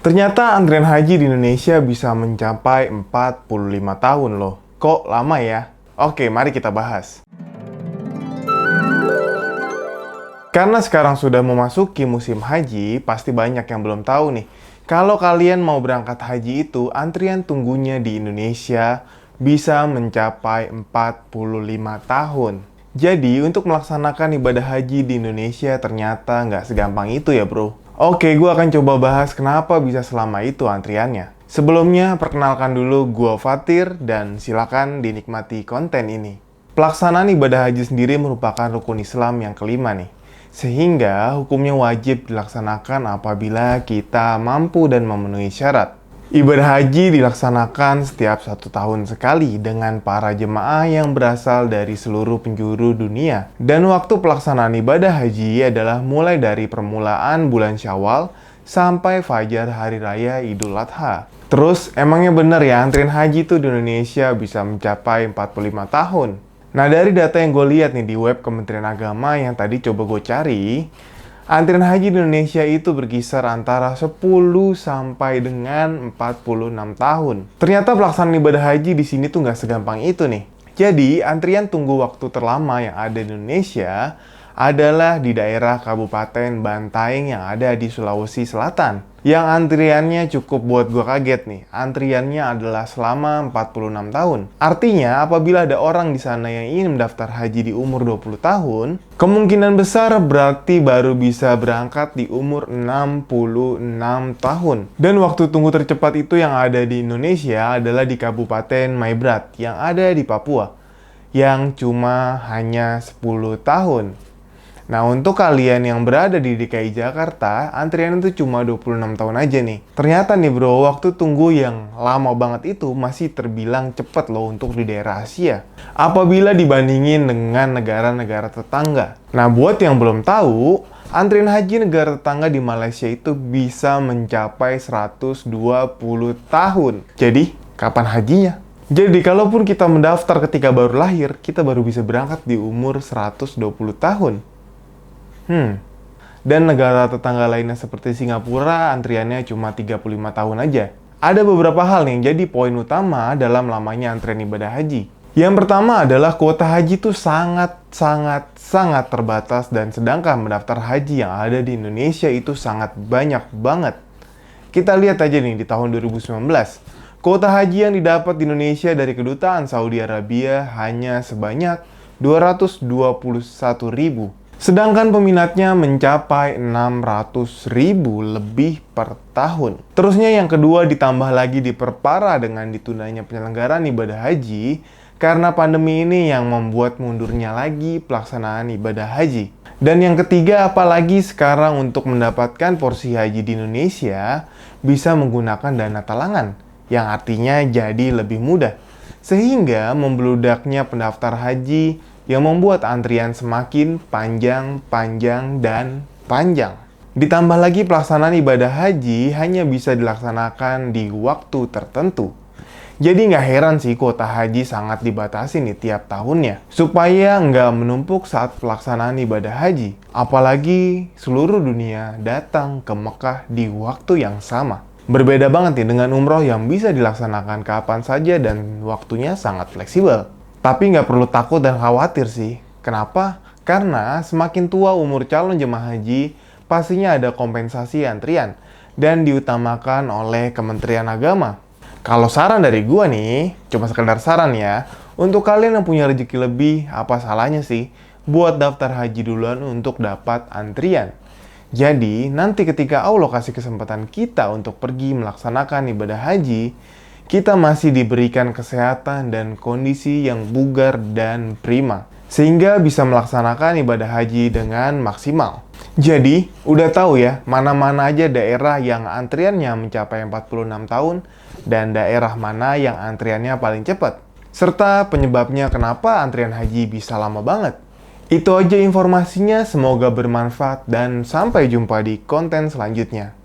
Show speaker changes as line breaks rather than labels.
Ternyata antrian haji di Indonesia bisa mencapai 45 tahun loh. Kok lama ya? Oke, mari kita bahas. Karena sekarang sudah memasuki musim haji, pasti banyak yang belum tahu nih. Kalau kalian mau berangkat haji itu, antrian tunggunya di Indonesia bisa mencapai 45 tahun. Jadi, untuk melaksanakan ibadah haji di Indonesia ternyata nggak segampang itu ya bro. Oke, gue akan coba bahas kenapa bisa selama itu antriannya. Sebelumnya, perkenalkan dulu gue Fatir dan silakan dinikmati konten ini. Pelaksanaan ibadah haji sendiri merupakan rukun Islam yang kelima nih. Sehingga hukumnya wajib dilaksanakan apabila kita mampu dan memenuhi syarat. Ibadah haji dilaksanakan setiap 1 tahun sekali dengan para jemaah yang berasal dari seluruh penjuru dunia. Dan waktu pelaksanaan ibadah haji adalah mulai dari permulaan bulan Syawal sampai fajar hari raya Idul Adha. Terus, emangnya bener ya antrian haji itu di Indonesia bisa mencapai 45 tahun? Nah, dari data yang gue lihat nih di web Kementerian Agama yang tadi coba gue cari, antrian haji di Indonesia itu berkisar antara 10 sampai dengan 46 tahun. Ternyata pelaksanaan ibadah haji di sini tuh nggak segampang itu nih. Jadi, antrian tunggu waktu terlama yang ada di Indonesia adalah di daerah Kabupaten Bantaeng yang ada di Sulawesi Selatan. Yang antriannya cukup buat gue kaget nih. Antriannya adalah selama 46 tahun. Artinya, apabila ada orang di sana yang ingin mendaftar haji di umur 20 tahun, kemungkinan besar berarti baru bisa berangkat di umur 66 tahun. Dan waktu tunggu tercepat itu yang ada di Indonesia adalah di Kabupaten Maibrat yang ada di Papua, yang cuma hanya 10 tahun. Nah, untuk kalian yang berada di DKI Jakarta, antrian itu cuma 26 tahun aja nih. Ternyata nih bro, waktu tunggu yang lama banget itu masih terbilang cepat loh untuk di daerah Asia. Apabila dibandingin dengan negara-negara tetangga. Nah, buat yang belum tahu, antrian haji negara tetangga di Malaysia itu bisa mencapai 120 tahun. Jadi, kapan hajinya? Jadi, kalaupun kita mendaftar ketika baru lahir, kita baru bisa berangkat di umur 120 tahun. Dan negara tetangga lainnya seperti Singapura, antriannya cuma 35 tahun aja. Ada beberapa hal yang jadi poin utama dalam lamanya antrian ibadah haji. Yang pertama adalah kuota haji itu sangat terbatas dan sedangkan mendaftar haji yang ada di Indonesia itu sangat banyak banget. Kita lihat aja nih di tahun 2019. Kuota haji yang didapat di Indonesia dari Kedutaan Saudi Arabia hanya sebanyak 221.000. Sedangkan peminatnya mencapai 600.000 lebih per tahun. Terusnya yang kedua ditambah lagi diperparah dengan ditundanya penyelenggaraan ibadah haji karena pandemi ini yang membuat mundurnya lagi pelaksanaan ibadah haji. Dan yang ketiga, apalagi sekarang untuk mendapatkan porsi haji di Indonesia bisa menggunakan dana talangan yang artinya jadi lebih mudah. Sehingga membludaknya pendaftar haji yang membuat antrian semakin panjang dan panjang. Ditambah lagi pelaksanaan ibadah haji hanya bisa dilaksanakan di waktu tertentu. Jadi nggak heran sih kuota haji sangat dibatasi nih tiap tahunnya. Supaya nggak menumpuk saat pelaksanaan ibadah haji. Apalagi seluruh dunia datang ke Mekah di waktu yang sama. Berbeda banget nih dengan umroh yang bisa dilaksanakan kapan saja dan waktunya sangat fleksibel. Tapi nggak perlu takut dan khawatir sih. Kenapa? Karena semakin tua umur calon jemaah haji, pastinya ada kompensasi antrian dan diutamakan oleh Kementerian Agama. Kalau saran dari gua nih, cuma sekedar saran ya, untuk kalian yang punya rezeki lebih, apa salahnya sih buat daftar haji duluan untuk dapat antrian. Jadi, nanti ketika Allah kasih kesempatan kita untuk pergi melaksanakan ibadah haji, kita masih diberikan kesehatan dan kondisi yang bugar dan prima. Sehingga bisa melaksanakan ibadah haji dengan maksimal. Jadi, udah tahu ya, mana-mana aja daerah yang antriannya mencapai 46 tahun dan daerah mana yang antriannya paling cepat. Serta penyebabnya kenapa antrian haji bisa lama banget. Itu aja informasinya, semoga bermanfaat dan sampai jumpa di konten selanjutnya.